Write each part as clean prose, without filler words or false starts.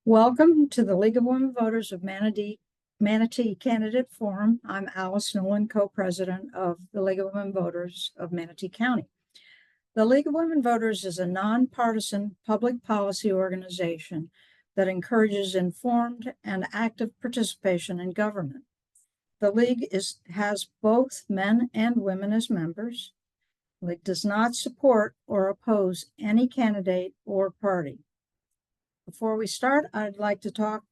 Welcome to the League of Women Voters of Manatee Candidate Forum. I'm Alice Nolan, co-president of the League of Women Voters of Manatee County. The League of Women Voters is a nonpartisan public policy organization that encourages informed and active participation in government. The League has both men and women as members. The League does not support or oppose any candidate or party. Before we start, I'd like to talk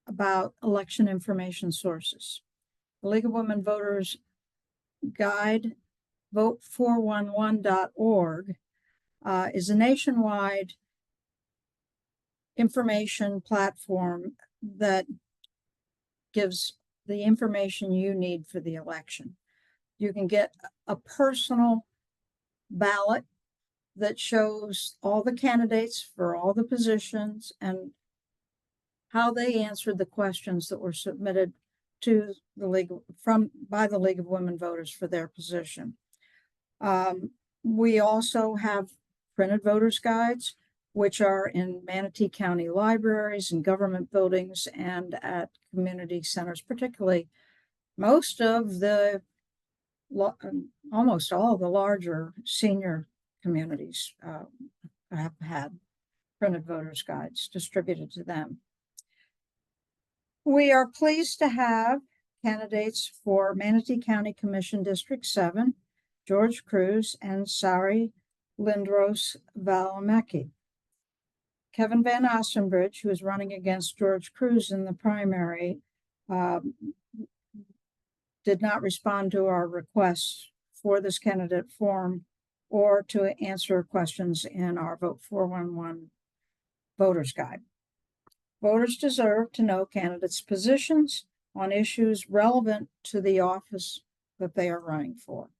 about election information sources. The League of Women Voters Guide, vote411.org, is a nationwide information platform that gives the information you need for the election. You can get a personal ballot that shows all the candidates for all the positions and how they answered the questions that were submitted to the League by the League of Women Voters for their position. We also have printed voters guides, which are in Manatee County libraries and government buildings and at community centers, particularly almost all the larger senior communities have had printed voters guides distributed to them. We are pleased to have candidates for Manatee County Commission District 7, George Kruse and Sari Lindroos-Valimaki. Kevin Van Ostenbridge, who is running against George Kruse in the primary, did not respond to our requests for this candidate forum or to answer questions in our Vote 411 voters guide. Voters deserve to know candidates' positions on issues relevant to the office that they are running for.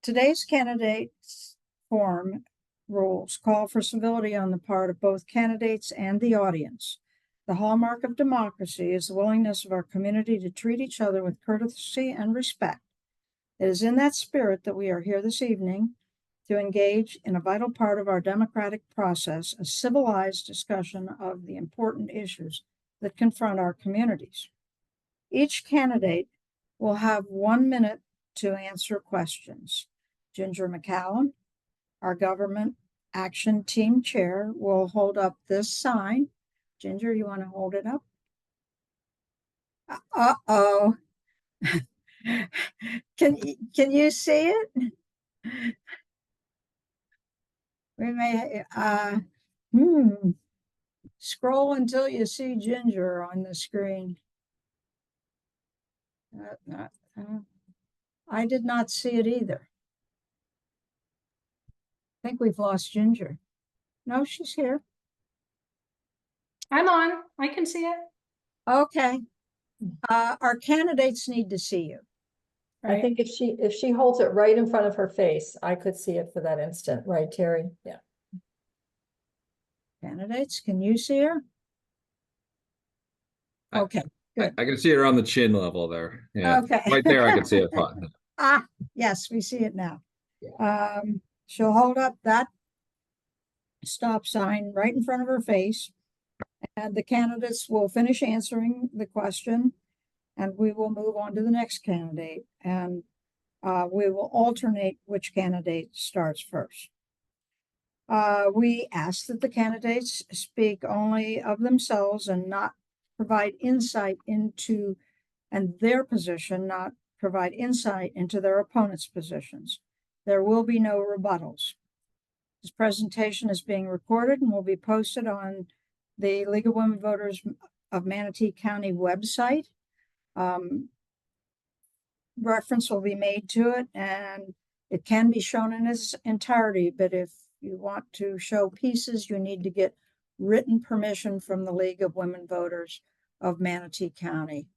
Today's candidates forum rules call for civility on the part of both candidates and the audience. The hallmark of democracy is the willingness of our community to treat each other with courtesy and respect. It is in that spirit that we are here this evening to engage in a vital part of our democratic process, a civilized discussion of the important issues that confront our communities. Each candidate will have 1 minute to answer questions. Ginger McCallum, our Government Action Team Chair, will hold up this sign. Ginger, you want to hold it up? Uh-oh. Can you see it? We may scroll until you see Ginger on the screen. I did not see it either. I think we've lost Ginger. No, she's here. I'm on. I can see it. Okay. Our candidates need to see you. Right? I think if she holds it right in front of her face, I could see it for that instant, right, Terry? Yeah. Candidates, can you see her? Okay, good. I can see it around the chin level there. Yeah. Okay. Right there, I can see it fine. Yes, we see it now. Yeah. She'll hold up that stop sign right in front of her face, and the candidates will finish answering the question, and we will move on to the next candidate, and we will alternate which candidate starts first. We ask that the candidates speak only of themselves and not provide insight into their position, not provide insight into their opponent's positions. There will be no rebuttals. This presentation is being recorded and will be posted on the League of Women Voters of Manatee County website. Reference will be made to it, and it can be shown in its entirety, but if you want to show pieces, you need to get written permission from the League of Women Voters of Manatee County.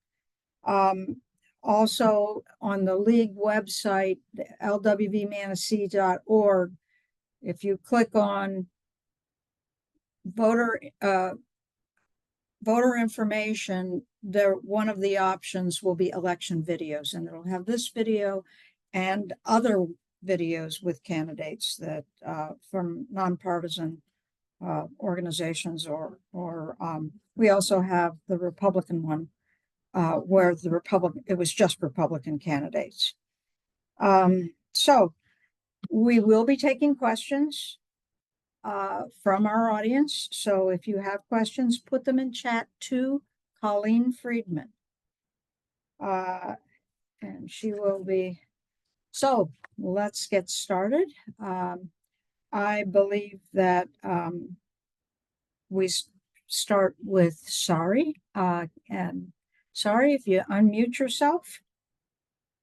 Also on the League website, lwvmanatee.org, if you click on voter information, one of the options will be election videos, and it'll have this video and other videos with candidates that from nonpartisan organizations or we also have the Republican one where it was just Republican candidates. So we will be taking questions from our audience. So if you have questions, put them in chat to Colleen Friedman. And she will be. So let's get started. I believe that we start with Sari. And Sari, if you unmute yourself.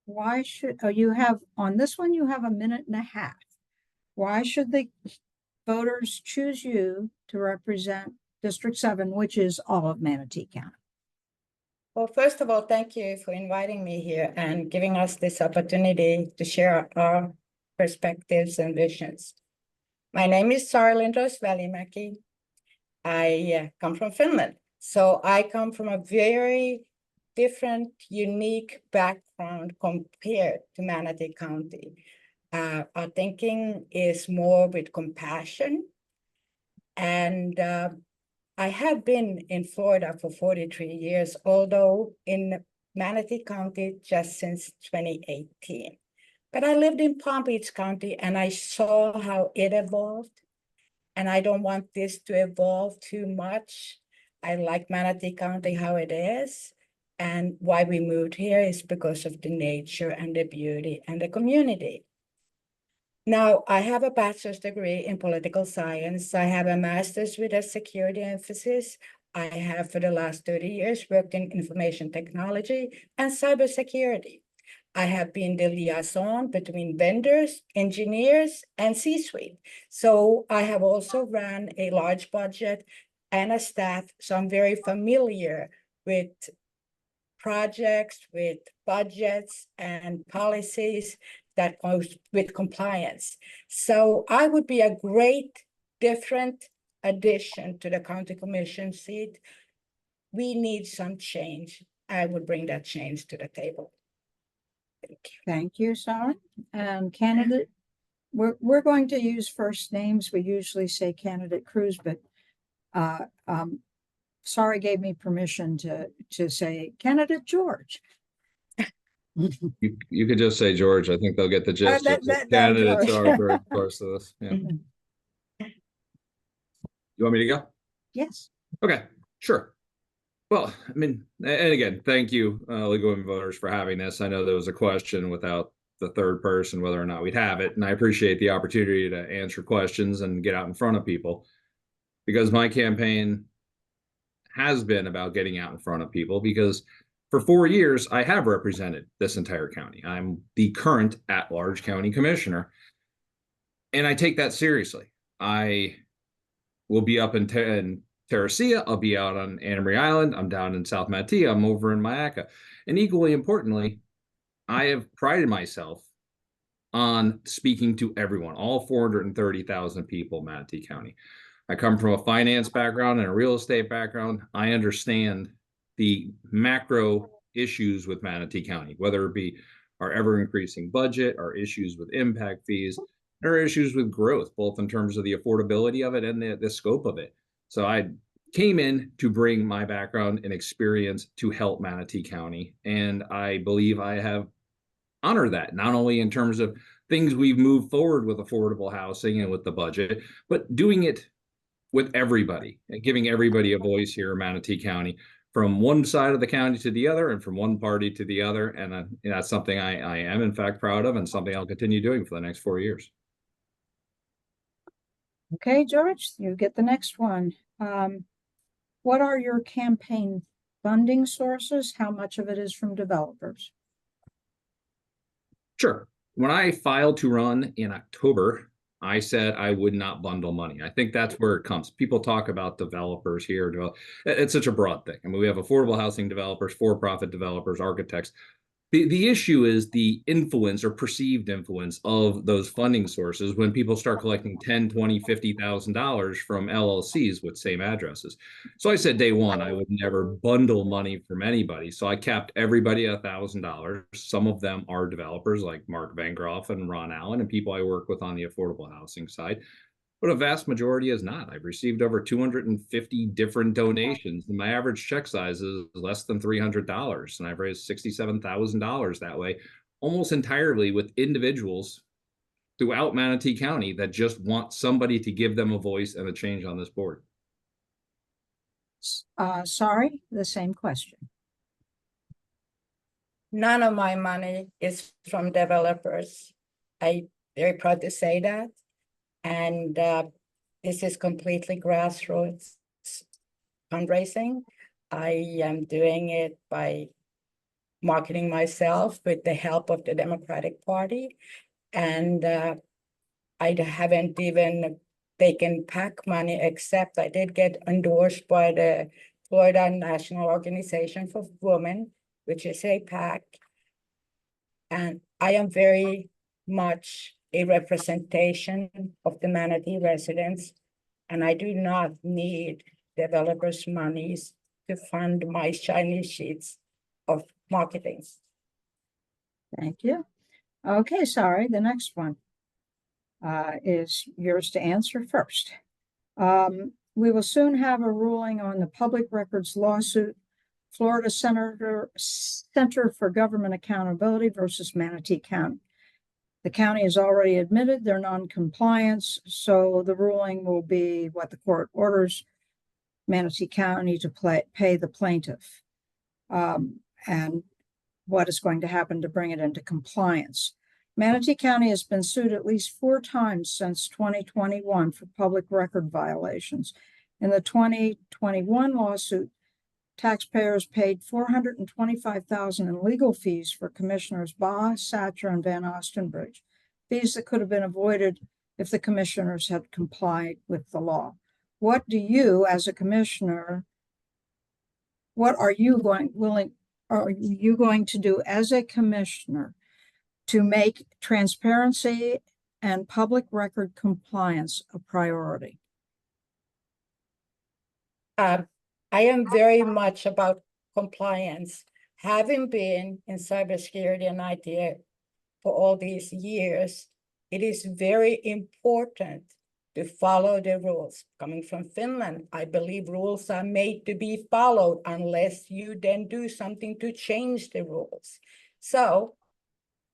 Why should you have on this one? You have a minute and a half. Why should the voters choose you to represent District 7, which is all of Manatee County? Well, first of all, thank you for inviting me here and giving us this opportunity to share our perspectives and visions. My name is Sari Lindroos-Valimaki. I come from Finland. So I come from a very different, unique background compared to Manatee County. Our thinking is more with compassion. And I have been in Florida for 43 years, although in Manatee County just since 2018. But I lived in Palm Beach County and I saw how it evolved. And I don't want this to evolve too much. I like Manatee County how it is. And why we moved here is because of the nature and the beauty and the community. Now, I have a bachelor's degree in political science. I have a master's with a security emphasis. I have for the last 30 years worked in information technology and cybersecurity. I have been the liaison between vendors, engineers, and C-suite. So I have also ran a large budget and a staff. So I'm very familiar with projects, with budgets and policies that goes with compliance. So I would be a great different addition to the county commission seat. We need some change. I would bring that change to the table. Thank you. Thank you, Sari. And candidate, we're going to use first names. We usually say candidate Kruse, but Sari gave me permission to say candidate George. You could just say George. I think they'll get the gist. Candidates are very close to this. Yeah. You want me to go? Yes. Okay, sure. Well, I mean, and again, thank you, League of Women Voters, for having this. I know there was a question without the third person whether or not we'd have it, and I appreciate the opportunity to answer questions and get out in front of people, because my campaign has been about getting out in front of people, because for 4 years, I have represented this entire county. I'm the current at-large county commissioner, and I take that seriously. I will be up in Terracea, I'll be out on Anna Maria Island, I'm down in South Manatee, I'm over in Myakka. And equally importantly, I have prided myself on speaking to everyone, all 430,000 people in Manatee County. I come from a finance background and a real estate background. I understand the macro issues with Manatee County, whether it be our ever-increasing budget, our issues with impact fees, or issues with growth, both in terms of the affordability of it and the scope of it. So I came in to bring my background and experience to help Manatee County, and I believe I have honored that, not only in terms of things we've moved forward with affordable housing and with the budget, but doing it with everybody and giving everybody a voice here in Manatee County, from one side of the county to the other and from one party to the other. And that's something I am in fact proud of, and something I'll continue doing for the next 4 years. Okay, George, you get the next one. What are your campaign funding sources? How much of it is from developers? Sure. When I filed to run in October, I said I would not bundle money. I think that's where it comes. People talk about developers here. It's such a broad thing. I mean, we have affordable housing developers, for-profit developers, architects. The issue is the influence or perceived influence of those funding sources when people start collecting $10,000, $20,000, $50,000 from LLCs with same addresses. So I said day one, I would never bundle money from anybody. So I capped everybody at $1,000. Some of them are developers like Mark Van Groff and Ron Allen and people I work with on the affordable housing side. but a vast majority is not. I've received over 250 different donations, and my average check size is less than $300, and I've raised $67,000 that way, almost entirely with individuals throughout Manatee County that just want somebody to give them a voice and a change on this board. Sorry, the same question. None of my money is from developers. I'm very proud to say that. And this is completely grassroots fundraising. I am doing it by marketing myself with the help of the Democratic Party. And I haven't even taken PAC money, except I did get endorsed by the Florida National Organization for Women, which is a PAC. And I am very much a representation of the Manatee residents, and I do not need developers' monies to fund my shiny sheets of marketing. Thank you. Okay, sorry, the next one is yours to answer first. We will soon have a ruling on the public records lawsuit, Florida Center for Government Accountability versus Manatee County. The county has already admitted their non-compliance, so the ruling will be what the court orders Manatee County to pay the plaintiff, and what is going to happen to bring it into compliance. Manatee County has been sued at least 4 times since 2021 for public record violations. In the 2021 lawsuit, taxpayers paid $425,000 in legal fees for Commissioners Baugh, Satcher, and Van Ostenbridge, fees that could have been avoided if the commissioners had complied with the law. What do you, as a commissioner, what are you going to do as a commissioner to make transparency and public record compliance a priority? I am very much about compliance. Having been in cybersecurity and IT for all these years, it is very important to follow the rules. Coming from Finland, I believe rules are made to be followed unless you then do something to change the rules. So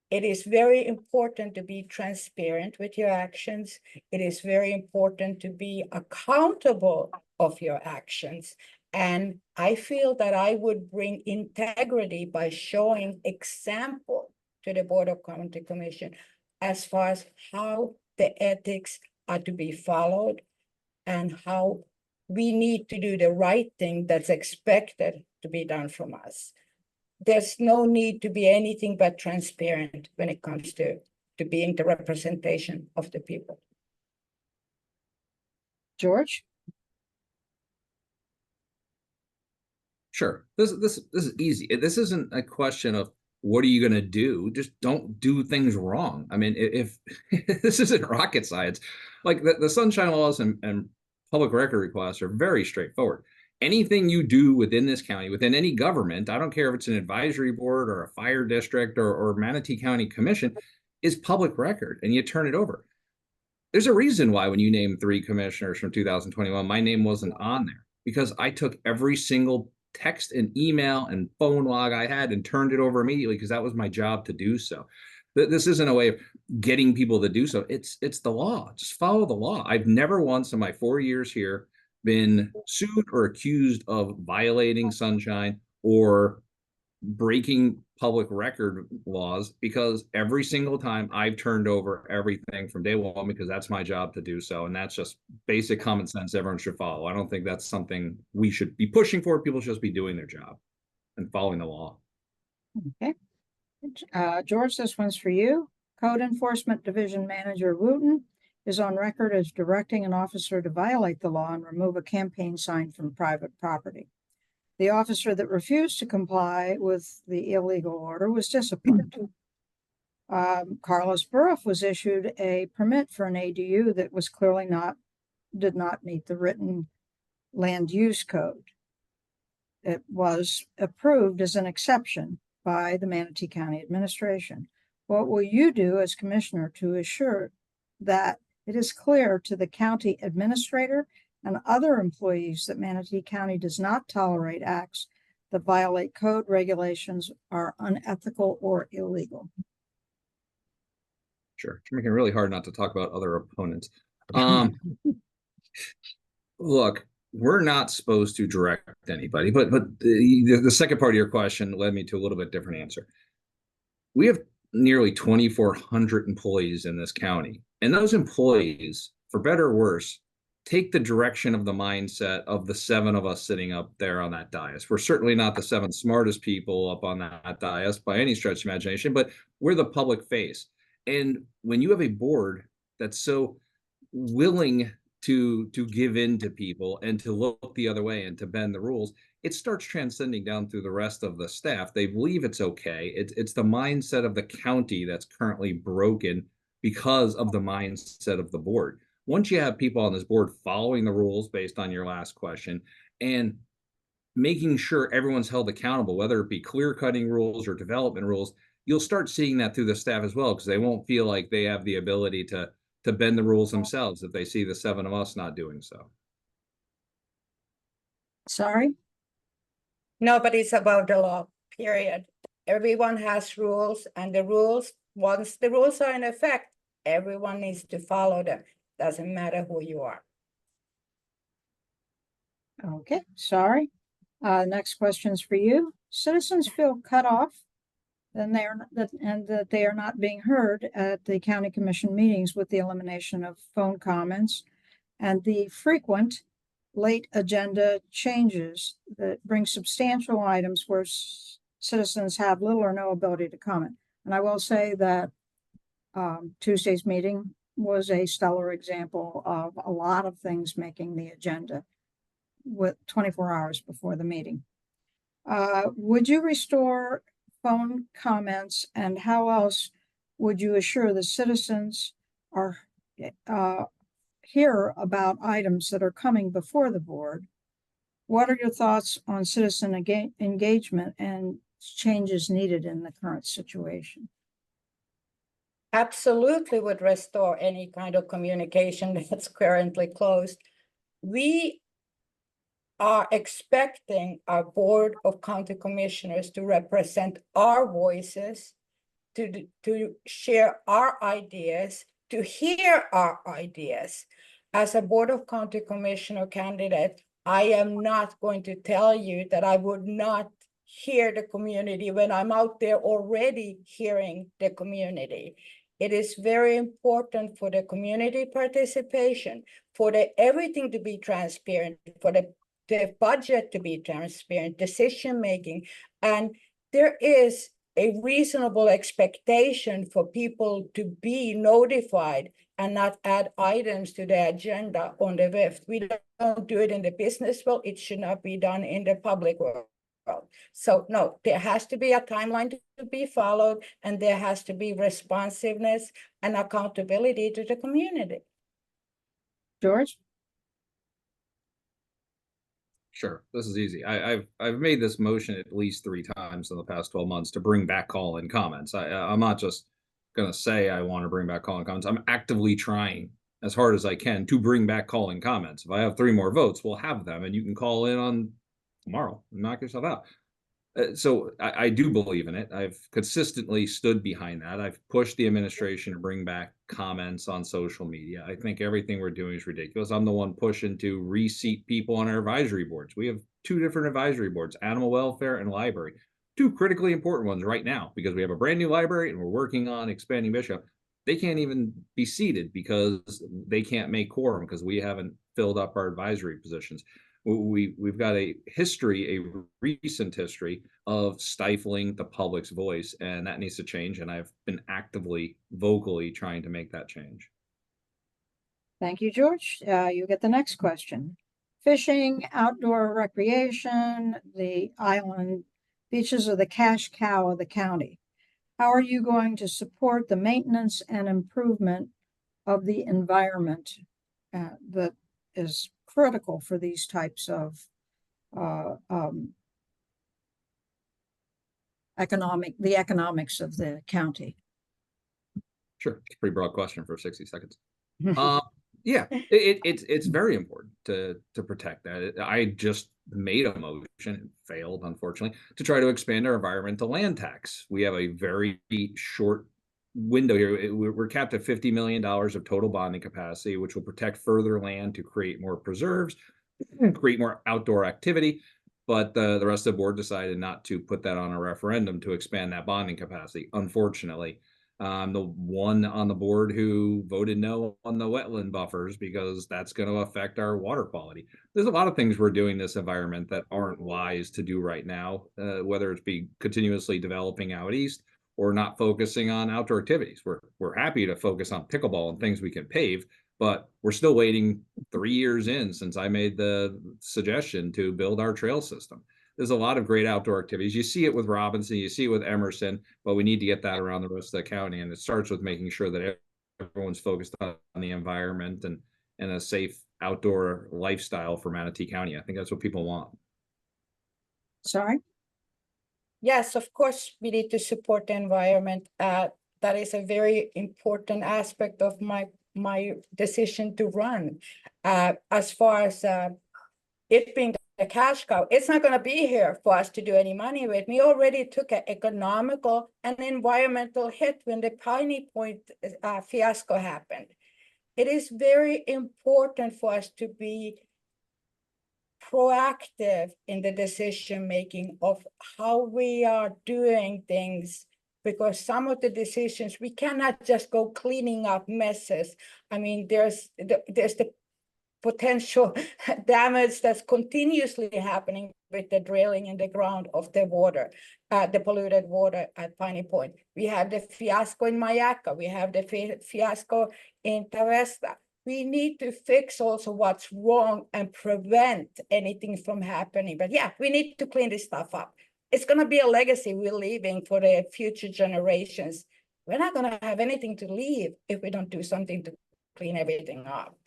it is very important to be transparent with your actions. It is very important to be accountable of your actions. And I feel that I would bring integrity by showing example to the Board of County Commission as far as how the ethics are to be followed and how we need to do the right thing that's expected to be done from us. There's no need to be anything but transparent when it comes to being the representation of the people. George? Sure. This is easy. This isn't a question of what are you going to do? Just don't do things wrong. I mean, if this isn't rocket science, like the sunshine laws and public record requests are very straightforward. Anything you do within this county, within any government, I don't care if it's an advisory board or a fire district or Manatee County Commission, is public record, and you turn it over. There's a reason why when you name 3 commissioners from 2021, my name wasn't on there, because I took every single text and email and phone log I had and turned it over immediately, because that was my job to do so. This isn't a way of getting people to do so. It's the law. Just follow the law. I've never once in my 4 years here been sued or accused of violating sunshine or breaking public record laws, because every single time I've turned over everything from day one, because that's my job to do so. And that's just basic common sense everyone should follow. I don't think that's something we should be pushing for. People should just be doing their job and following the law. Okay. George, this one's for you. Code Enforcement Division Manager Wooten is on record as directing an officer to violate the law and remove a campaign sign from private property. The officer that refused to comply with the illegal order was disciplined. Carlos Burruff was issued a permit for an ADU that was clearly did not meet the written land use code. It was approved as an exception by the Manatee County administration. What will you do as commissioner to assure that it is clear to the county administrator and other employees that Manatee County does not tolerate acts that violate code regulations, are unethical or illegal. Sure. It's making it really hard not to talk about other opponents. Look, we're not supposed to direct anybody, but the second part of your question led me to a little bit different answer. We have nearly 2,400 employees in this county, and those employees, for better or worse, take the direction of the mindset of the 7 of us sitting up there on that dais. We're certainly not the 7 smartest people up on that dais by any stretch of imagination, but we're the public face. And when you have a board that's so willing to give in to people and to look the other way and to bend the rules, it starts transcending down through the rest of the staff. They believe it's okay. It's the mindset of the county that's currently broken because of the mindset of the board. Once you have people on this board following the rules based on your last question and making sure everyone's held accountable, whether it be clear cutting rules or development rules, you'll start seeing that through the staff as well, because they won't feel like they have the ability to bend the rules themselves if they see the 7 of us not doing so. Sorry? Nobody's above the law, period. Everyone has rules, and the rules, once the rules are in effect, everyone needs to follow them. Doesn't matter who you are. Okay, sorry. Next question's for you. Citizens feel cut off and that they are not being heard at the county commission meetings with the elimination of phone comments and the frequent late agenda changes that bring substantial items where citizens have little or no ability to comment. And I will say that Tuesday's meeting was a stellar example of a lot of things making the agenda with 24 hours before the meeting. Would you restore phone comments, and how else would you assure the citizens are hear about items that are coming before the board? What are your thoughts on citizen engagement and changes needed in the current situation? Absolutely would restore any kind of communication that's currently closed. We are expecting our Board of County Commissioners to represent our voices, to share our ideas, to hear our ideas. As a Board of County Commissioner candidate, I am not going to tell you that I would not hear the community when I'm out there already hearing the community. It is very important for the community participation, for everything to be transparent, for the budget to be transparent, decision-making, and there is a reasonable expectation for people to be notified and not add items to the agenda on the 5th. We don't do it in the business world. It should not be done in the public world. So no, there has to be a timeline to be followed, and there has to be responsiveness and accountability to the community. George? Sure, this is easy. I've made this motion at least 3 times in the past 12 months to bring back call-in comments. I'm not just going to say I want to bring back call-in comments. I'm actively trying as hard as I can to bring back call-in comments. If I have 3 more votes, we'll have them, and you can call in on tomorrow and knock yourself out. So I do believe in it. I've consistently stood behind that. I've pushed the administration to bring back comments on social media. I think everything we're doing is ridiculous. I'm the one pushing to reseat people on our advisory boards. We have 2 different advisory boards, animal welfare and library, 2 critically important ones right now, because we have a brand new library and we're working on expanding Bishop. They can't even be seated because they can't make quorum because we haven't filled up our advisory positions. We've got a recent history of stifling the public's voice, and that needs to change. And I've been actively, vocally trying to make that change. Thank you, George. You get the next question. Fishing, outdoor recreation, the island beaches are the cash cow of the county. How are you going to support the maintenance and improvement of the environment that is critical for these types of economics of the county? Sure, it's a pretty broad question for 60 seconds. Yeah, it's very important to protect that. I just made a motion, it failed unfortunately, to try to expand our environmental land tax. We have a very short window here. We're capped at $50 million of total bonding capacity, which will protect further land to create more preserves, create more outdoor activity. But the rest of the board decided not to put that on a referendum to expand that bonding capacity, unfortunately. The one on the board who voted no on the wetland buffers because that's going to affect our water quality. There's a lot of things we're doing in this environment that aren't wise to do right now, whether it's be continuously developing out east or not focusing on outdoor activities. We're happy to focus on pickleball and things we can pave, but we're still waiting 3 years in since I made the suggestion to build our trail system. There's a lot of great outdoor activities. You see it with Robinson, you see it with Emerson, but we need to get that around the rest of the county. And it starts with making sure that everyone's focused on the environment and a safe outdoor lifestyle for Manatee County. I think that's what people want. Sorry? Yes, of course, we need to support the environment. That is a very important aspect of my decision to run. As far as it being the cash cow, it's not going to be here for us to do any money with. We already took an economical and environmental hit when the Piney Point fiasco happened. It is very important for us to be proactive in the decision making of how we are doing things, because some of the decisions we cannot just go cleaning up messes. I mean, there's the potential damage that's continuously happening with the drilling in the ground of the water, the polluted water at Piney Point. We have the fiasco in Mayaca. We have the fiasco in Tavesta. We need to fix also what's wrong and prevent anything from happening. But yeah, we need to clean this stuff up. It's going to be a legacy we're leaving for the future generations. We're not going to have anything to leave if we don't do something to clean everything up.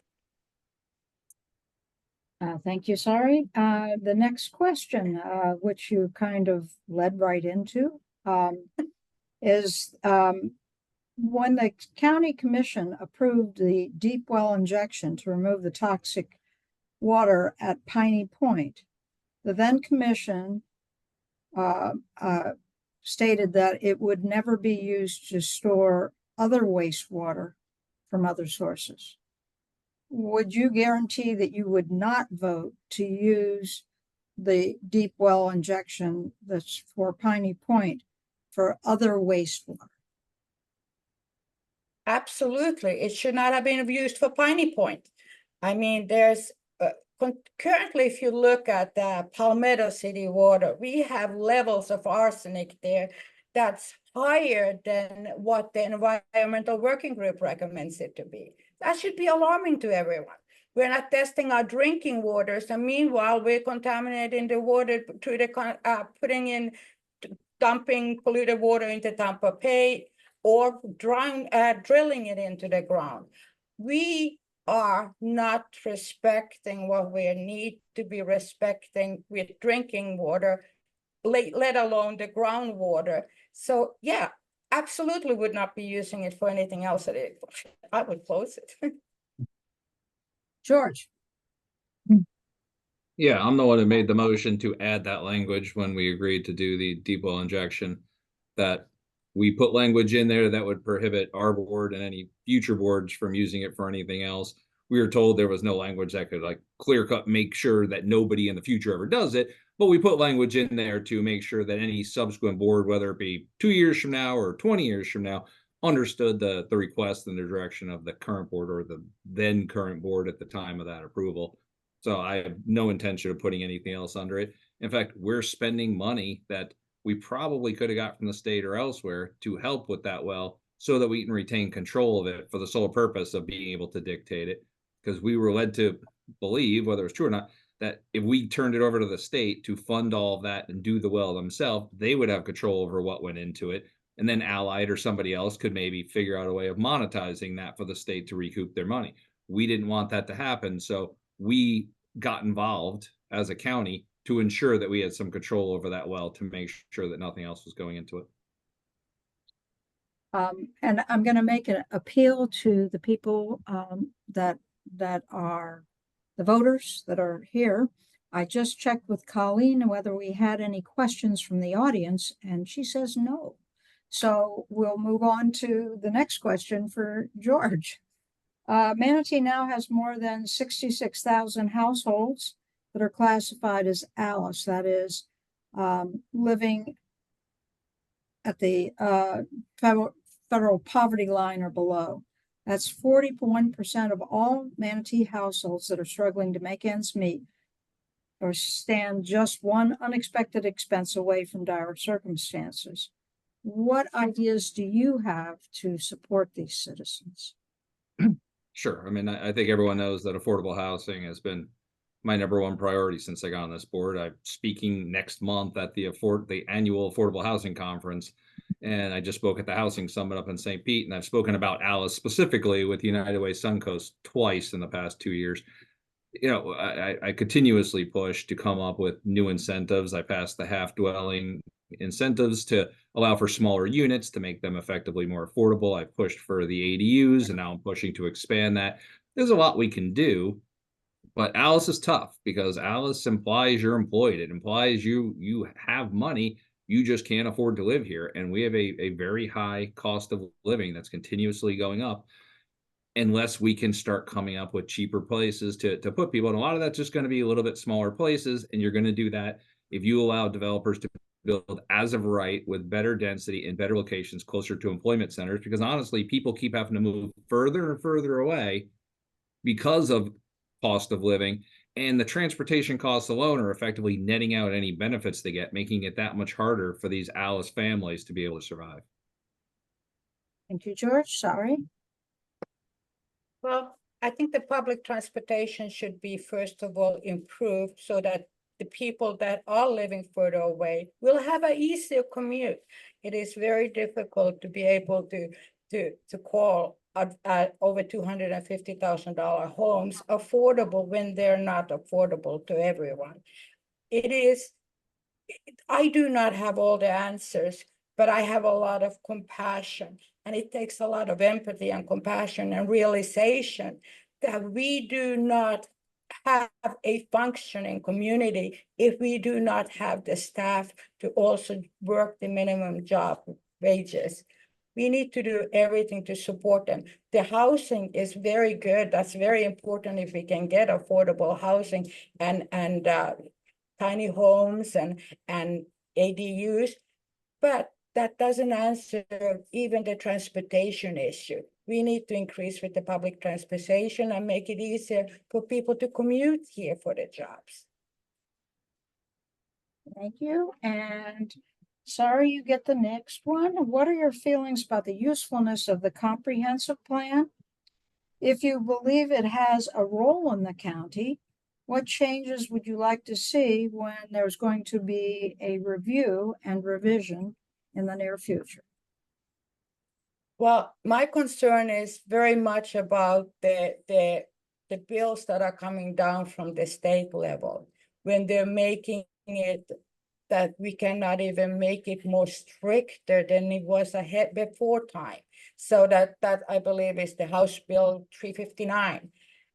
Thank you, Sari. The next question, which you kind of led right into, is when the county commission approved the deep well injection to remove the toxic water at Piney Point, the then commission stated that it would never be used to store other wastewater from other sources. Would you guarantee that you would not vote to use the deep well injection that's for Piney Point for other wastewater? Absolutely. It should not have been used for Piney Point. I mean, there's currently, if you look at the Palmetto City water, we have levels of arsenic there that's higher than what the environmental working group recommends it to be. That should be alarming to everyone. We're not testing our drinking waters, and meanwhile, we're contaminating the water through the dumping polluted water into Tampa Bay or drilling it into the ground. We are not respecting what we need to be respecting with drinking water, let alone the groundwater. So yeah, absolutely would not be using it for anything else. I would close it. George? Yeah, I'm the one who made the motion to add that language when we agreed to do the deep well injection, that we put language in there that would prohibit our board and any future boards from using it for anything else. We were told there was no language that could like clear cut, make sure that nobody in the future ever does it. But we put language in there to make sure that any subsequent board, whether it be 2 years from now or 20 years from now, understood the request and the direction of the current board or the then current board at the time of that approval. So I have no intention of putting anything else under it. In fact, we're spending money that we probably could have got from the state or elsewhere to help with that well, so that we can retain control of it for the sole purpose of being able to dictate it. Because we were led to believe, whether it's true or not, that if we turned it over to the state to fund all of that and do the well themselves, they would have control over what went into it. And then Allied or somebody else could maybe figure out a way of monetizing that for the state to recoup their money. We didn't want that to happen. So we got involved as a county to ensure that we had some control over that well, to make sure that nothing else was going into it. And I'm going to make an appeal to the people that are the voters that are here. I just checked with Colleen whether we had any questions from the audience, and she says no. So we'll move on to the next question for George. Manatee now has more than 66,000 households that are classified as ALICE, that is, living at the federal poverty line or below. That's 41% of all Manatee households that are struggling to make ends meet or stand just one unexpected expense away from dire circumstances. What ideas do you have to support these citizens? Sure. I mean, I think everyone knows that affordable housing has been my #1 priority since I got on this board. I'm speaking next month at the annual Affordable Housing Conference, and I just spoke at the Housing Summit up in St. Pete, and I've spoken about ALICE specifically with United Way Suncoast twice in the past 2 years. You know, I continuously push to come up with new incentives. I passed the half dwelling incentives to allow for smaller units to make them effectively more affordable. I pushed for the ADUs, and now I'm pushing to expand that. There's a lot we can do, but ALICE is tough because ALICE implies you're employed. It implies you have money. You just can't afford to live here. And we have a very high cost of living that's continuously going up unless we can start coming up with cheaper places to put people. And a lot of that's just going to be a little bit smaller places. And you're going to do that if you allow developers to build as of right with better density in better locations closer to employment centers, because honestly, people keep having to move further and further away because of cost of living, and the transportation costs alone are effectively netting out any benefits they get, making it that much harder for these ALICE families to be able to survive. Thank you, George. Sorry. Well, I think the public transportation should be, first of all, improved so that the people that are living further away will have an easier commute. It is very difficult to be able to call over $250,000 homes affordable when they're not affordable to everyone. I do not have all the answers, but I have a lot of compassion, and it takes a lot of empathy and compassion and realization that we do not have a functioning community if we do not have the staff to also work the minimum job wages. We need to do everything to support them. The housing is very good. That's very important if we can get affordable housing and tiny homes and ADUs, but that doesn't answer even the transportation issue. We need to increase with the public transportation and make it easier for people to commute here for the jobs. Thank you. And Sari, you get the next one. What are your feelings about the usefulness of the comprehensive plan? If you believe it has a role in the county, what changes would you like to see when there's going to be a review and revision in the near future? Well, my concern is very much about the bills that are coming down from the state level, when they're making it that we cannot even make it more stricter than it was ahead before time. So that I believe is the House Bill 359.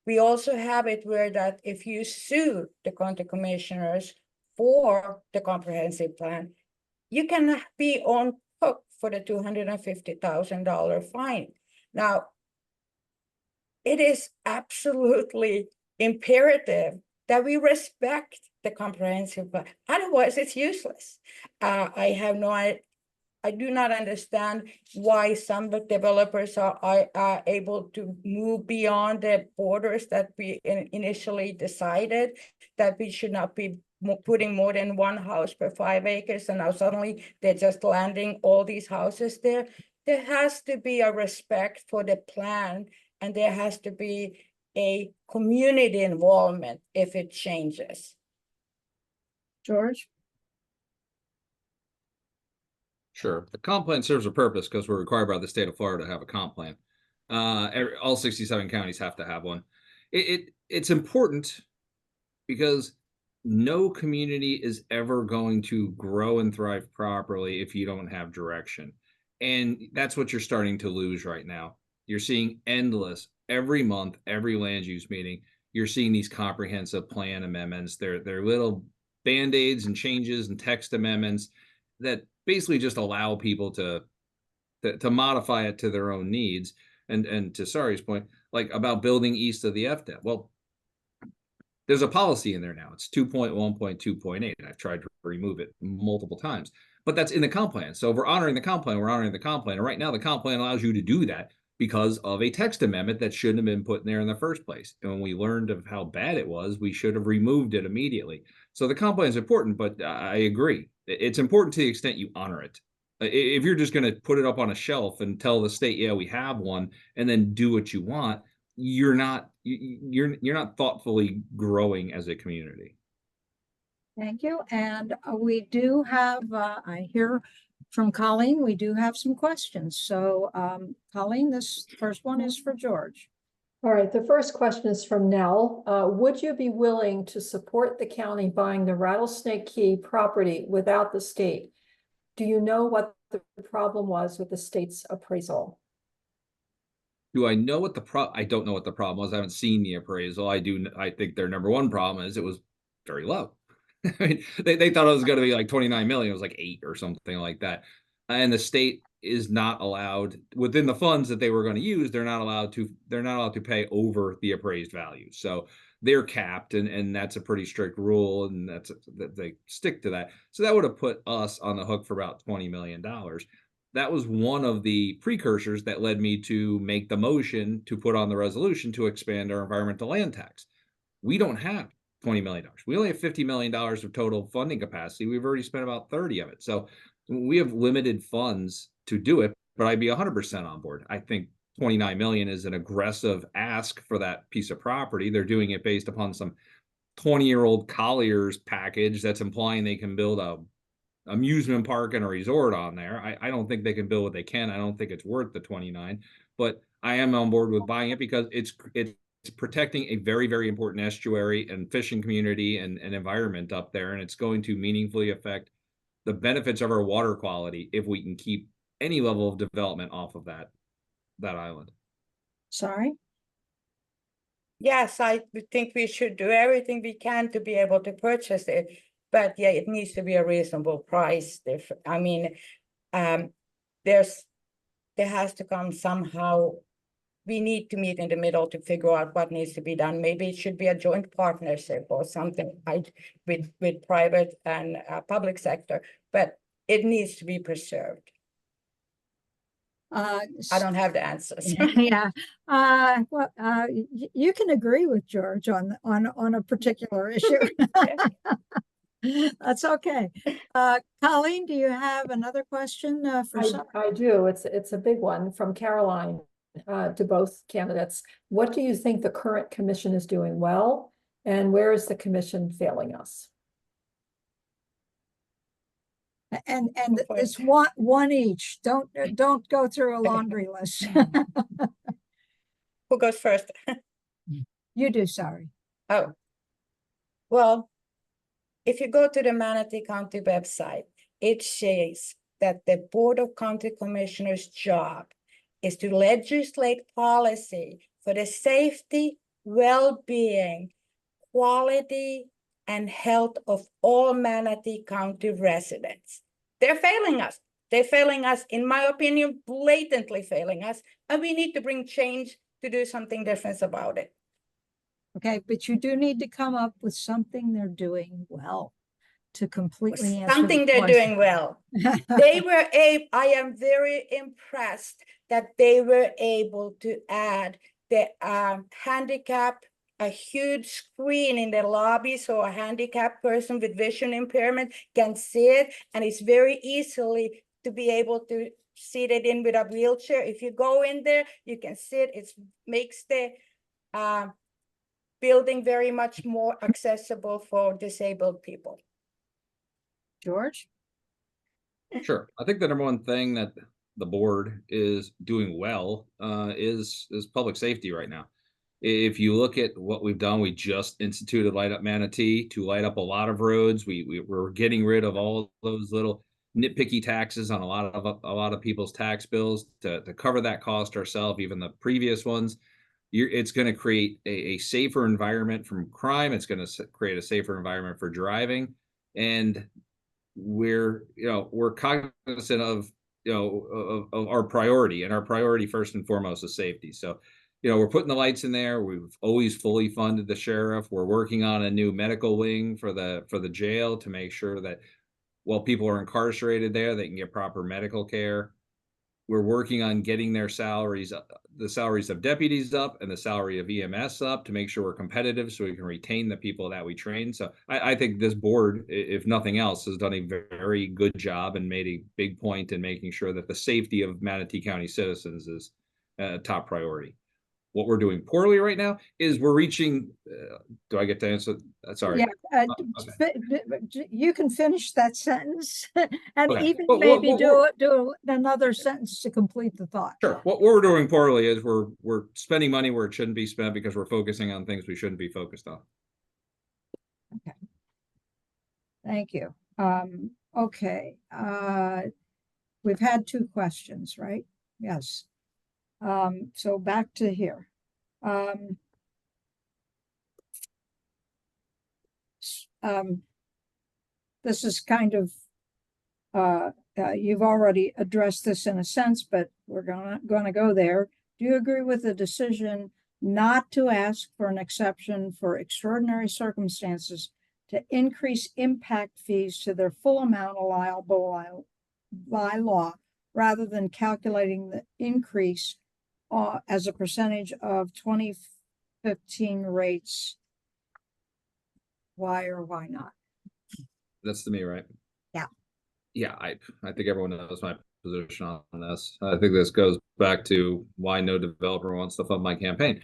We also have it where that if you sue the county commissioners for the comprehensive plan, you can be on hook for the $250,000 fine. Now, it is absolutely imperative that we respect the comprehensive plan. Otherwise, it's useless. I do not understand why some developers are able to move beyond the borders that we initially decided, that we should not be putting more than one house per 5 acres, and now suddenly they're just landing all these houses there. There has to be a respect for the plan, and there has to be a community involvement if it changes. George? Sure. The comp plan serves a purpose because we're required by the state of Florida to have a comp plan. All 67 counties have to have one. It's important because no community is ever going to grow and thrive properly if you don't have direction. And that's what you're starting to lose right now. You're seeing endless, every month, every land use meeting, you're seeing these comprehensive plan amendments. They're little band-aids and changes and text amendments that basically just allow people to modify it to their own needs. And to Sari's point, like about building east of the FDEP. Well, there's a policy in there now. It's 2.1.2.8. And I've tried to remove it multiple times, but that's in the comp plan. So if we're honoring the comp plan, we're honoring the comp plan. And right now the comp plan allows you to do that because of a text amendment that shouldn't have been put in there in the first place. And when we learned of how bad it was, we should have removed it immediately. So the comp plan is important, but I agree. It's important to the extent you honor it. If you're just going to put it up on a shelf and tell the state, yeah, we have one, and then do what you want, you're not thoughtfully growing as a community. Thank you. And we do have, I hear from Colleen, we do have some questions. So Colleen, this first one is for George. All right, the first question is from Nell. Would you be willing to support the county buying the Rattlesnake Key property without the state? Do you know what the problem was with the state's appraisal? Do I know what the I don't know what the problem was. I haven't seen the appraisal. I think their number one problem is it was very low. I mean, they thought it was going to be like 29 million. It was like 8 or something like that. And the state is not allowed within the funds that they were going to use. They're not allowed to pay over the appraised value. So they're capped, and that's a pretty strict rule, and that they stick to that. So that would have put us on the hook for about $20 million. That was one of the precursors that led me to make the motion to put on the resolution to expand our environmental land tax. We don't have $20 million. We only have $50 million of total funding capacity. We've already spent about 30 of it. So we have limited funds to do it, but I'd be 100% on board. I think 29 million is an aggressive ask for that piece of property. They're doing it based upon some 20-year-old Collier's package that's implying they can build a amusement park and a resort on there. I don't think they can build what they can. I don't think it's worth the 29, but I am on board with buying it because it's protecting a very, very important estuary and fishing community and environment up there. And it's going to meaningfully affect the benefits of our water quality if we can keep any level of development off of that island. Sorry. Yes, I think we should do everything we can to be able to purchase it. But yeah, it needs to be a reasonable price. I mean, there has to come somehow. We need to meet in the middle to figure out what needs to be done. Maybe it should be a joint partnership or something with private and public sector, but it needs to be preserved. I don't have the answers. Yeah. Well, you can agree with George on a particular issue. That's okay. Colleen, do you have another question for Sari? I do. It's a big one from Caroline to both candidates. What do you think the current commission is doing well, and where is the commission failing us? And it's one each. Don't go through a laundry list. Who goes first? You do, Sari. Oh, well, if you go to the Manatee County website, it says that the Board of County Commissioners' job is to legislate policy for the safety, well-being, quality, and health of all Manatee County residents. They're failing us. They're failing us, in my opinion, blatantly failing us, and we need to bring change to do something different about it. Okay, but you do need to come up with something they're doing well to completely answer something the they're doing question. well. I am very impressed that they were able to add the handicap, a huge screen in the lobby so a handicapped person with vision impairment can see it, and it's very easily to be able to sit it in with a wheelchair. If you go in there, you can sit. It makes the building very much more accessible for disabled people. George? Sure. I think the number one thing that the board is doing well is public safety right now. If you look at what we've done, we just instituted Light Up Manatee to light up a lot of roads. We're getting rid of all those little nitpicky taxes on a lot of people's tax bills to cover that cost ourselves, even the previous ones. It's going to create a safer environment from crime. It's going to create a safer environment for driving, and we're cognizant of of our priority, and our priority first and foremost is safety. So we're putting the lights in there. We've always fully funded the sheriff. We're working on a new medical wing for the jail to make sure that while people are incarcerated there, they can get proper medical care. We're working on getting their salaries, the salaries of deputies up and the salary of EMS up to make sure we're competitive so we can retain the people that we train. So I think this board, if nothing else, has done a very good job and made a big point in making sure that the safety of Manatee County citizens is a top priority. What we're doing poorly right now is we're reaching, do I get to answer? Sorry. Yeah, Okay. you can finish that sentence and Okay. even Well, maybe do another sentence to complete the thought. Sure. What we're doing poorly is we're spending money where it shouldn't be spent because we're focusing on things we shouldn't be focused on. Okay. Thank you. Okay. We've had 2 questions, right? Yes. So back to here. This is kind of, you've already addressed this in a sense, but we're gonna go there. Do you agree with the decision not to ask for an exception for extraordinary circumstances to increase impact fees to their full amount allowable by law, rather than calculating the increase as a percentage of 2015 rates? Why or why not? That's to me, right? Yeah. Yeah, I think everyone knows my position on this. I think this goes back to why no developer wants to fund my campaign.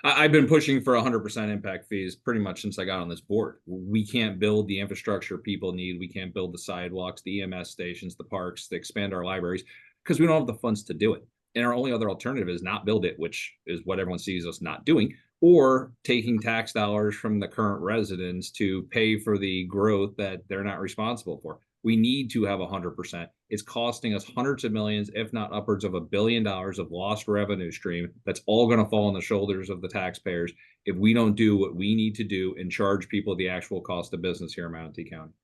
I've been pushing for 100% impact fees pretty much since I got on this board. We can't build the infrastructure people need. We can't build the sidewalks, the EMS stations, the parks, to expand our libraries because we don't have the funds to do it. And our only other alternative is not build it, which is what everyone sees us not doing, or taking tax dollars from the current residents to pay for the growth that they're not responsible for. We need to have 100%. It's costing us hundreds of millions, if not upwards of $1 billion of lost revenue stream. That's all going to fall on the shoulders of the taxpayers if we don't do what we need to do and charge people the actual cost of business here in Manatee County.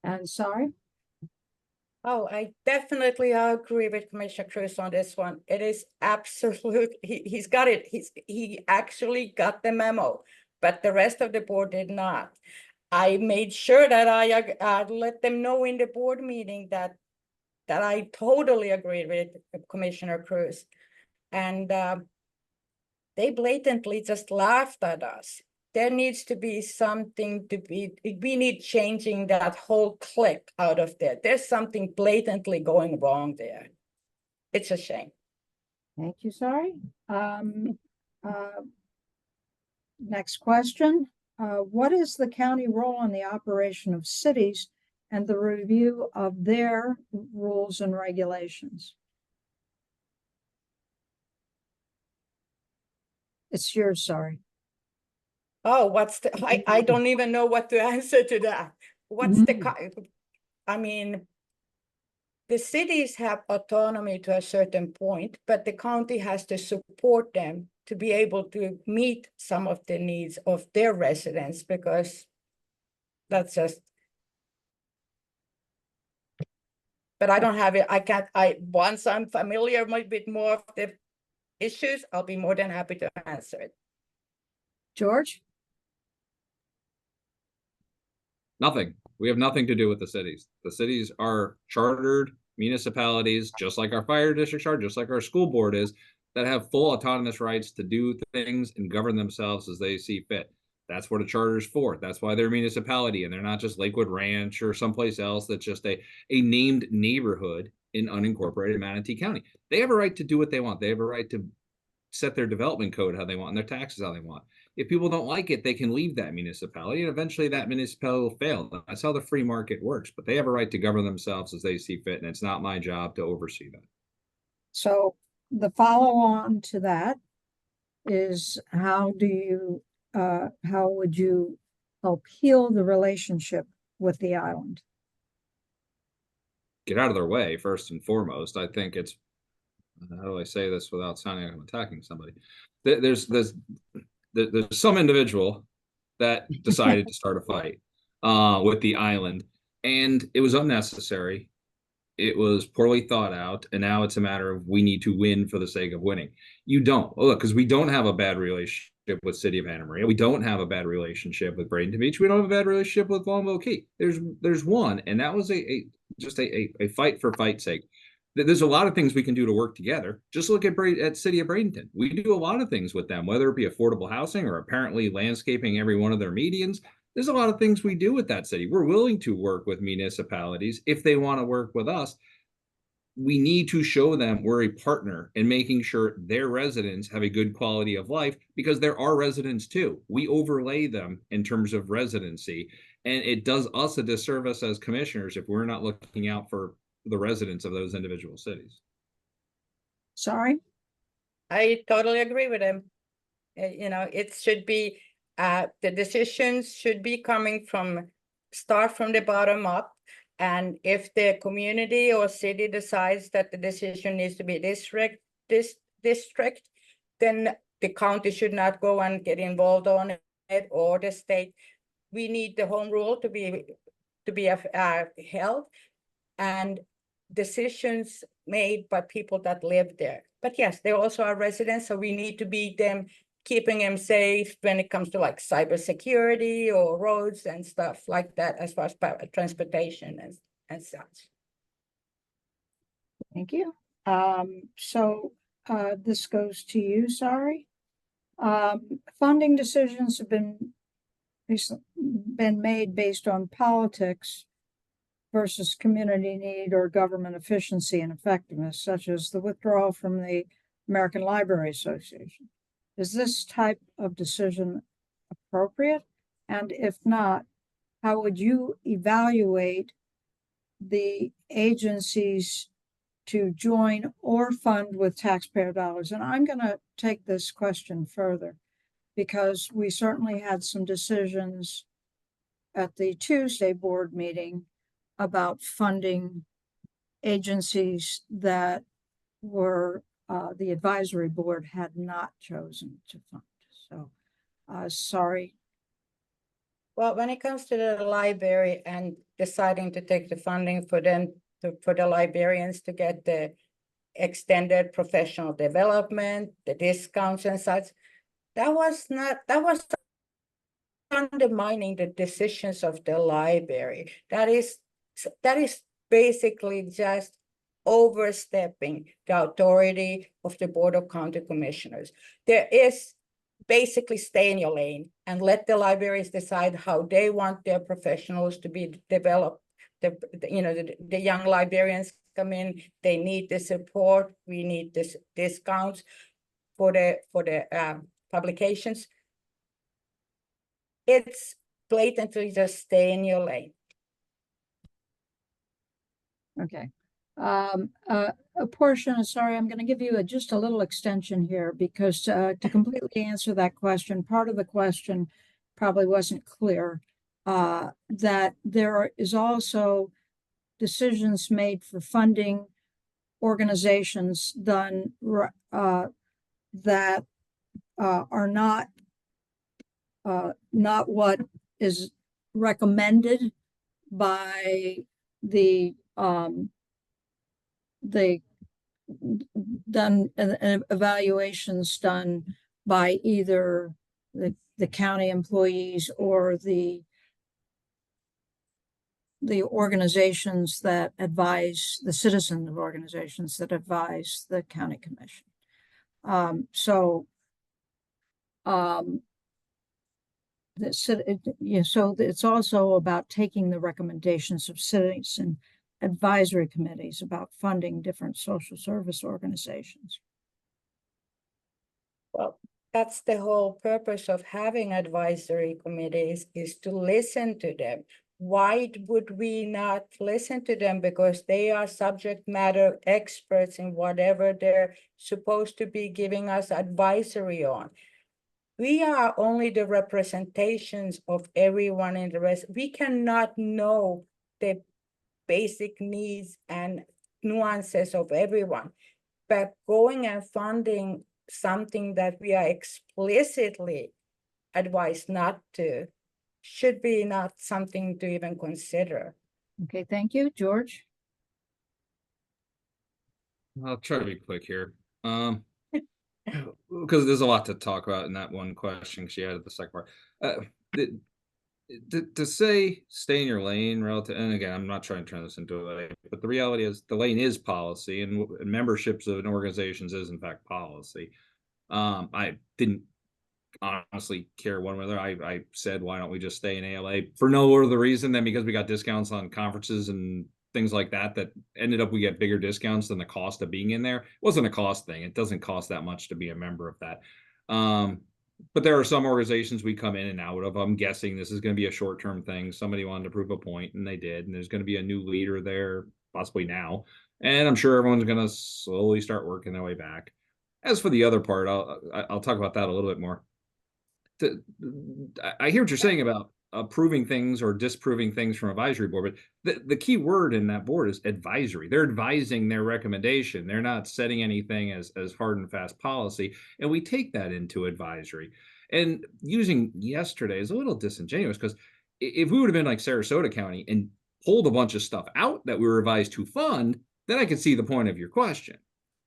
And sorry? Oh, I definitely agree with Commissioner Kruse on this one. It is absolute, he's got it. He actually got the memo, but the rest of the board did not. I made sure that I let them know in the board meeting that I totally agreed with Commissioner Kruse. And they blatantly just laughed at us. There needs to be something we need changing that whole clique out of there. There's something blatantly going wrong there. It's a shame. Thank you, Sari. Next question. What is the county role in the operation of cities and the review of their rules and regulations? It's yours, Sari. Oh, I don't even know what to answer to that. I mean, the cities have autonomy to a certain point, but the county has to support them to be able to meet some of the needs of their residents, because that's just, but I don't have it. Once I'm familiar with more of the issues, I'll be more than happy to answer it. George? Nothing. We have nothing to do with the cities. The cities are chartered municipalities, just like our fire districts are, just like our school board is, that have full autonomous rights to do things and govern themselves as they see fit. That's what a charter is for. That's why they're a municipality, and they're not just Lakewood Ranch or someplace else that's just a named neighborhood in unincorporated Manatee County. They have a right to do what they want. They have a right to set their development code how they want and their taxes how they want. If people don't like it, they can leave that municipality, and eventually that municipality will fail. That's how the free market works, but they have a right to govern themselves as they see fit, and it's not my job to oversee that. So the follow-on to that is how would you help heal the relationship with the island? get out of their way first and foremost. I think it's, how do I say this without sounding like I'm attacking somebody? There's some individual that decided to start a fight with the island, and it was unnecessary. It was poorly thought out, and now it's a matter of we need to win for the sake of winning. You don't. Look, because we don't have a bad relationship with City of Anna Maria. We don't have a bad relationship with Bradenton Beach. We don't have a bad relationship with Longboat Key. There's one, and that was just a fight for fight's sake. There's a lot of things we can do to work together. Just look at City of Bradenton. We do a lot of things with them, whether it be affordable housing or apparently landscaping every one of their medians. There's a lot of things we do with that city. We're willing to work with municipalities if they want to work with us. We need to show them we're a partner in making sure their residents have a good quality of life, because there are residents too. We overlay them in terms of residency, and it does us a disservice as commissioners if we're not looking out for the residents of those individual cities. Sorry, I totally agree with him. You know, it should be, the decisions should be coming start from the bottom up. And if the community or city decides that the decision needs to be district, then the county should not go and get involved on it, or the state. We need the home rule to be held, and decisions made by people that live there. But yes, they also are residents, so we need to be keeping them safe when it comes to like cybersecurity or roads and stuff like that, as far as transportation and such. thank you. This goes to you, Sari. Funding decisions have been made based on politics versus community need or government efficiency and effectiveness, such as the withdrawal from the American Library Association. Is this type of decision appropriate? And if not, how would you evaluate the agencies to join or fund with taxpayer dollars? And I'm going to take this question further, because we certainly had some decisions at the Tuesday board meeting about funding agencies that were the advisory board had not chosen to fund. So, sorry. Well, when it comes to the library and deciding to take the funding for them, for the librarians to get the extended professional development, the discounts and such, that was undermining the decisions of the library. That is basically just overstepping the authority of the Board of County Commissioners. There is basically stay in your lane and let the libraries decide how they want their professionals to be developed. The young librarians come in, they need the support, we need this discounts for the publications. It's blatantly just stay in your lane. Okay. A portion of, sorry, I'm going to give you just a little extension here, because to completely answer that question, part of the question probably wasn't clear, that there is also decisions made for funding organizations done that are not what is recommended by the done evaluations done by either the county employees or the organizations that advise, the citizen organizations that advise the county commission. So it's also about taking the recommendations of citizen advisory committees about funding different social service organizations. Well, that's the whole purpose of having advisory committees, is to listen to them. Why would we not listen to them? Because they are subject matter experts in whatever they're supposed to be giving us advisory on. We are only the representations of everyone in the rest. We cannot know the basic needs and nuances of everyone. But going and funding something that we are explicitly advised not to should be not something to even consider. Okay, thank you. George? I'll try to be quick here. Because there's a lot to talk about in that one question she added the second part. To say stay in your lane relative, and again, I'm not trying to turn this into a lane, but the reality is the lane is policy, and memberships of organizations is in fact policy. I didn't honestly care one way or the other. I said, why don't we just stay in ALA for no other reason than because we got discounts on conferences and things like that ended up we get bigger discounts than the cost of being in there. It wasn't a cost thing. It doesn't cost that much to be a member of that. But there are some organizations we come in and out of. I'm guessing this is going to be a short-term thing. Somebody wanted to prove a point and they did. And there's going to be a new leader there possibly now. And I'm sure everyone's going to slowly start working their way back. As for the other part, I'll talk about that a little bit more. I hear what you're saying about approving things or disproving things from advisory board, but the key word in that board is advisory. They're advising their recommendation. They're not setting anything as hard and fast policy. And we take that into advisory. And using yesterday is a little disingenuous because if we would have been like Sarasota County and pulled a bunch of stuff out that we were advised to fund, then I could see the point of your question.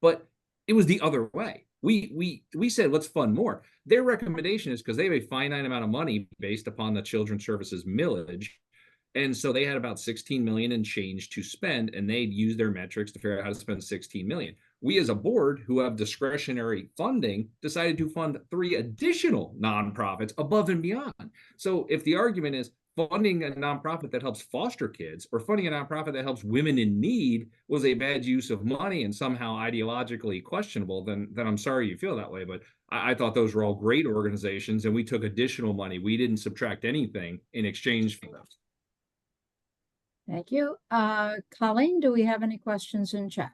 But it was the other way. We said, let's fund more. Their recommendation is because they have a finite amount of money based upon the children's services millage. And so they had about 16 million and change to spend, and they'd use their metrics to figure out how to spend 16 million. We as a board who have discretionary funding decided to fund 3 additional nonprofits above and beyond. So if the argument is funding a nonprofit that helps foster kids or funding a nonprofit that helps women in need was a bad use of money and somehow ideologically questionable, then I'm sorry you feel that way. But I thought those were all great organizations and we took additional money. We didn't subtract anything in exchange for those. Thank you. Colleen, do we have any questions in chat?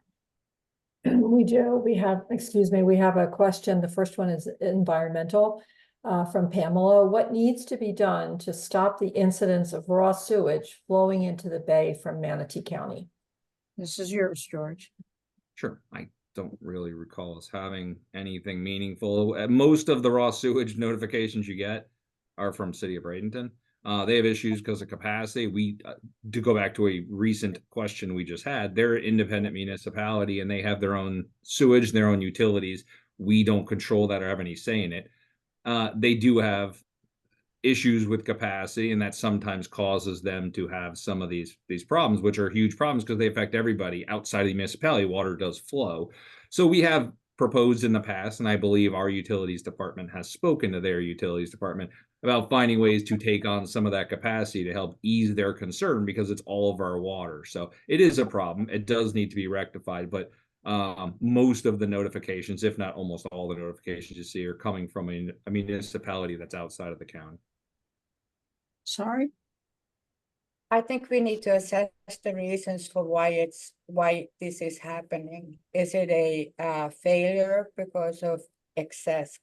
We do. We have a question. The first one is environmental. From Pamela, what needs to be done to stop the incidence of raw sewage flowing into the bay from Manatee County? This is yours, George. Sure. I don't really recall us having anything meaningful. Most of the raw sewage notifications you get are from City of Bradenton. They have issues because of capacity. To go back to a recent question we just had, they're an independent municipality and they have their own sewage, their own utilities. We don't control that or have any say in it. They do have issues with capacity, and that sometimes causes them to have some of these problems, which are huge problems because they affect everybody outside of the municipality. Water does flow. So we have proposed in the past, and I believe our utilities department has spoken to their utilities department about finding ways to take on some of that capacity to help ease their concern because it's all of our water. So it is a problem. It does need to be rectified, but most of the notifications, if not almost all the notifications you see, are coming from a municipality that's outside of the county. Sorry. I think we need to assess the reasons for why this is happening. Is it a failure because of excess,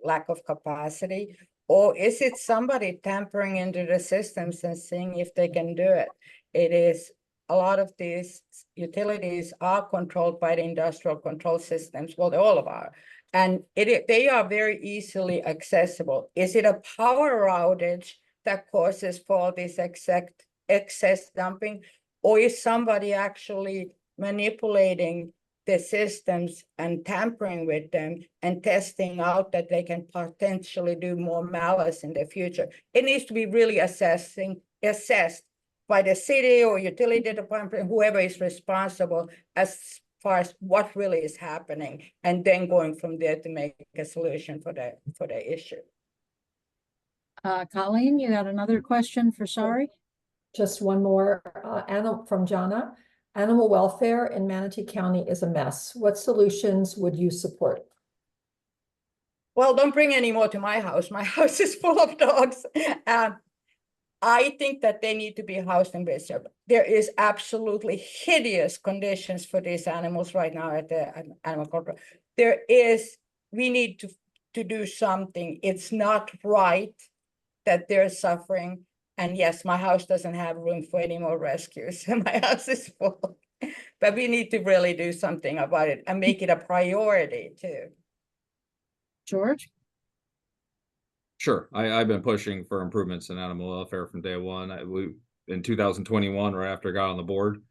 lack of capacity? Or is it somebody tampering into the systems and seeing if they can do it? It is a lot of these utilities are controlled by the industrial control systems. Well, they all are. And they are very easily accessible. Is it a power outage that causes for all this excess dumping? Or is somebody actually manipulating the systems and tampering with them and testing out that they can potentially do more malice in the future? It needs to be really assessed by the city or utility department, whoever is responsible as far as what really is happening, and then going from there to make a solution for the issue. Colleen, you got another question for Sari? Just one more, from Jana. Animal welfare in Manatee County is a mess. What solutions would you support? Well, don't bring any more to my house. My house is full of dogs. I think that they need to be housed and reserved. There is absolutely hideous conditions for these animals right now at the animal control. We need to do something. It's not right that they're suffering. And yes, my house doesn't have room for any more rescues. My house is full. But we need to really do something about it and make it a priority too. George? Sure, I've been pushing for improvements in animal welfare from day one. In 2021, right after I got on the board,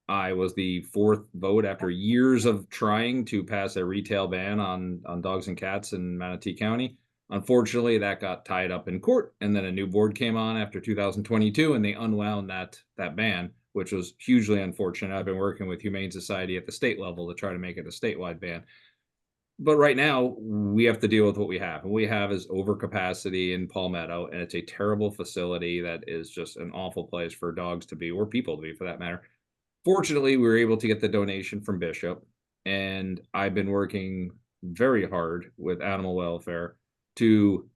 I was the fourth vote after years of trying to pass a retail ban on dogs and cats in Manatee County. Unfortunately, that got tied up in court, and then a new board came on after 2022, and they unwound that ban, which was hugely unfortunate. I've been working with Humane Society at the state level to try to make it a statewide ban. But right now, we have to deal with what we have. And what we have is overcapacity in Palmetto, and it's a terrible facility that is just an awful place for dogs to be, or people to be for that matter. Fortunately, we were able to get the donation from Bishop, and I've been working very hard with animal welfare to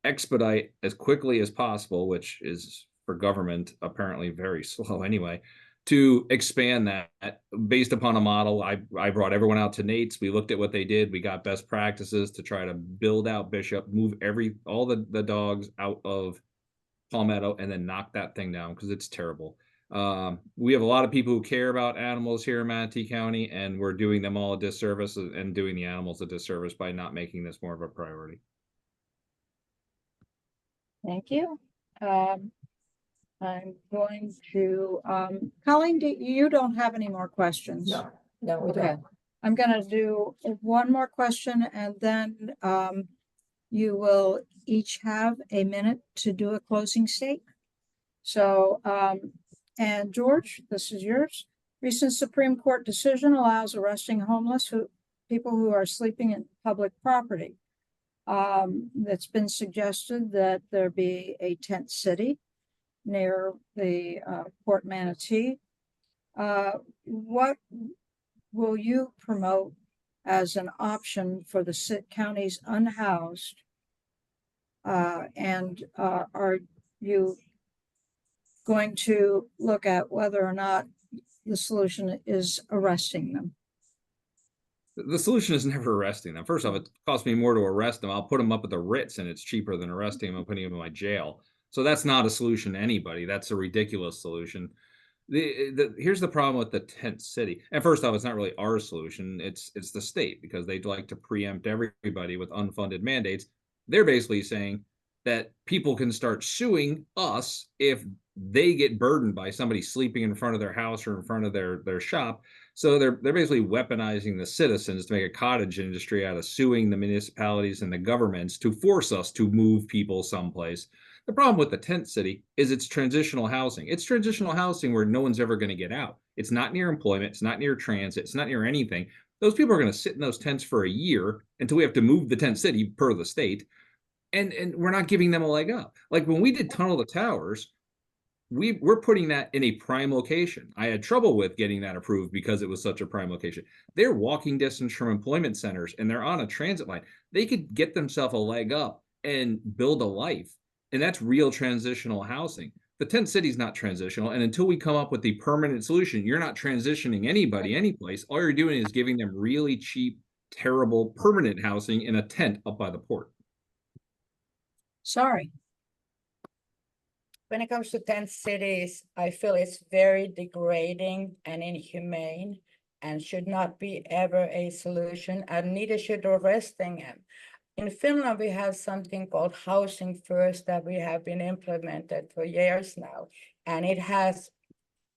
expedite as quickly as possible, which is for government apparently very slow anyway, to expand that based upon a model. I brought everyone out to Nate's. We looked at what they did. We got best practices to try to build out Bishop, move all the dogs out of Palmetto, and then knock that thing down because it's terrible. We have a lot of people who care about animals here in Manatee County, and we're doing them all a disservice and doing the animals a disservice by not making this more of a priority. Thank you. I'm going to, Colleen, you don't have any more questions? No, we Okay. don't. I'm gonna do one more question and then you will each have a minute to do a closing statement. So, and George, this is yours. Recent Supreme Court decision allows arresting homeless people who are sleeping in public property. It's been suggested that there be a tent city near the Port Manatee. What will you promote as an option for the county's unhoused? And are you going to look at whether or not the solution is arresting them? The solution is never arresting them. First off, it costs me more to arrest them. I'll put them up at the Ritz, and it's cheaper than arresting them and putting them in my jail. So that's not a solution to anybody. That's a ridiculous solution. Here's the problem with the tent city. And first off, it's not really our solution. It's the state, because they'd like to preempt everybody with unfunded mandates. They're basically saying that people can start suing us if they get burdened by somebody sleeping in front of their house or in front of their shop. So they're basically weaponizing the citizens to make a cottage industry out of suing the municipalities and the governments to force us to move people someplace. The problem with the tent city is it's transitional housing. It's transitional housing where no one's ever going to get out. It's not near employment. It's not near transit. It's not near anything. Those people are going to sit in those tents for a year until we have to move the tent city per the state. And we're not giving them a leg up. Like when we did Tunnel to Towers, we're putting that in a prime location. I had trouble with getting that approved because it was such a prime location. They're walking distance from employment centers and they're on a transit line. They could get themselves a leg up and build a life. And that's real transitional housing. The tent city is not transitional. And until we come up with the permanent solution, you're not transitioning anybody anyplace. All you're doing is giving them really cheap, terrible, permanent housing in a tent up by the port. Sorry. When it comes to tent cities, I feel it's very degrading and inhumane and should not be ever a solution, and neither should arresting them. In Finland, we have something called Housing First that we have been implemented for years now, and it has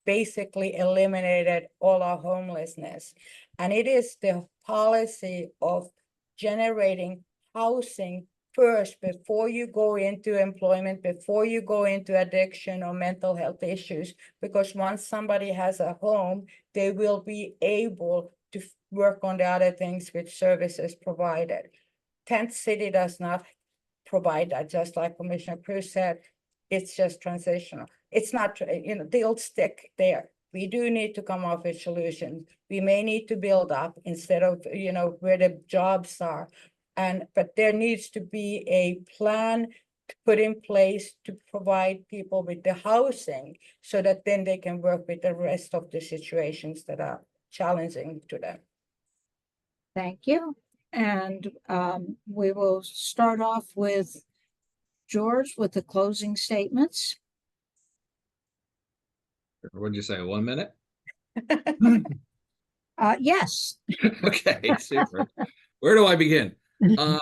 basically eliminated all our homelessness. And it is the policy of generating housing first before you go into employment, before you go into addiction or mental health issues, because once somebody has a home, they will be able to work on the other things with services provided. Tent City does not provide that, just like Commissioner Kruse said. It's just transitional. It's not, they'll stick there. We do need to come up with solutions. We may need to build up instead of, where the jobs are. But there needs to be a plan put in place to provide people with the housing so that then they can work with the rest of the situations that are challenging to them. Thank you. And we will start off with George with the closing statements. What'd you say, 1 minute? Yes. Okay, super. Where do I begin? Uh,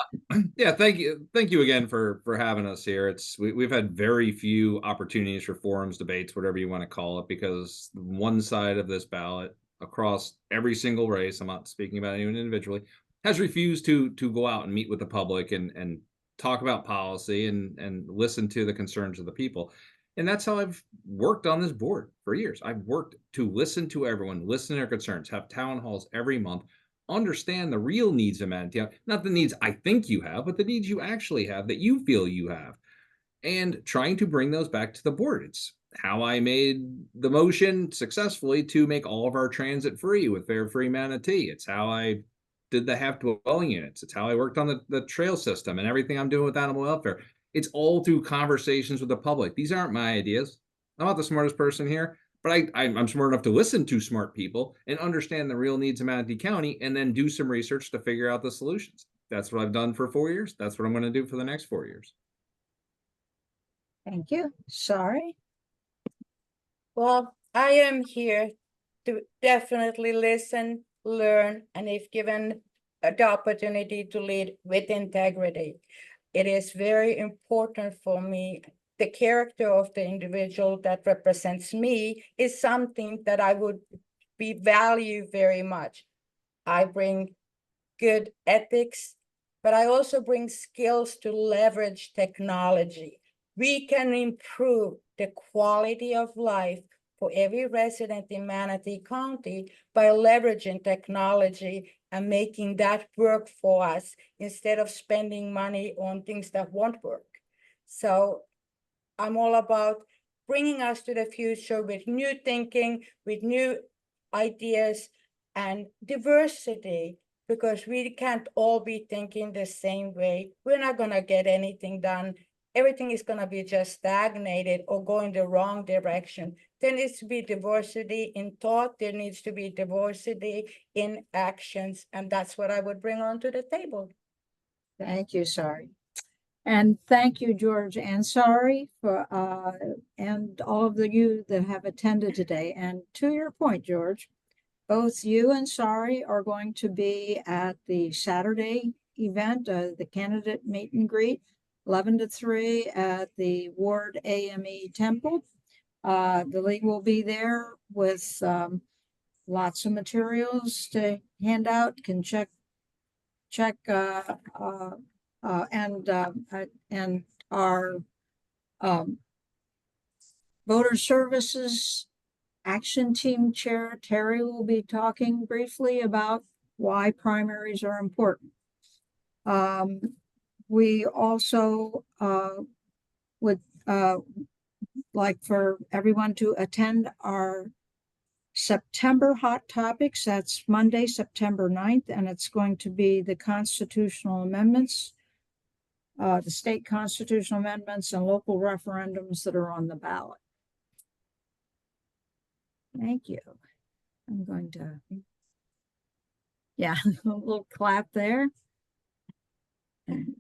yeah, thank you again for having us here. We've had very few opportunities for forums, debates, whatever you want to call it, because one side of this ballot across every single race, I'm not speaking about anyone individually, has refused to go out and meet with the public and talk about policy and listen to the concerns of the people. And that's how I've worked on this board for years. I've worked to listen to everyone, listen to their concerns, have town halls every month, understand the real needs of Manatee, not the needs I think you have, but the needs you actually have that you feel you have, and trying to bring those back to the board. It's how I made the motion successfully to make all of our transit free with fare free Manatee. It's how I did the half dwelling units. It's how I worked on the trail system and everything I'm doing with animal welfare. It's all through conversations with the public. These aren't my ideas. I'm not the smartest person here, but I'm smart enough to listen to smart people and understand the real needs of Manatee County and then do some research to figure out the solutions. That's what I've done for 4 years. That's what I'm going to do for the next 4 years. Thank you. Sorry. Well, I am here to definitely listen, learn, and if given the opportunity to lead with integrity. It is very important for me. The character of the individual that represents me is something that I would value very much. I bring good ethics, but I also bring skills to leverage technology. We can improve the quality of life for every resident in Manatee County by leveraging technology and making that work for us instead of spending money on things that won't work. So I'm all about bringing us to the future with new thinking, with new ideas and diversity, because we can't all be thinking the same way. We're not going to get anything done. Everything is going to be just stagnated or going the wrong direction. There needs to be diversity in thought. There needs to be diversity in actions. And that's what I would bring onto the table. Thank you, Sari. And thank you, George and Sari, for and all of you that have attended today. And to your point, George, both you and Sari are going to be at the Saturday event, the candidate meet and greet, 11 to 3 at the Ward AME Temple. The league will be there with lots of materials to hand out. Can check and our voter services action team chair Terry will be talking briefly about why primaries are important. We also would like for everyone to attend our September Hot Topics. That's Monday, September 9th, and it's going to be the constitutional amendments, the state constitutional amendments and local referendums that are on the ballot. Thank you. I'm going to, yeah, a little clap there. And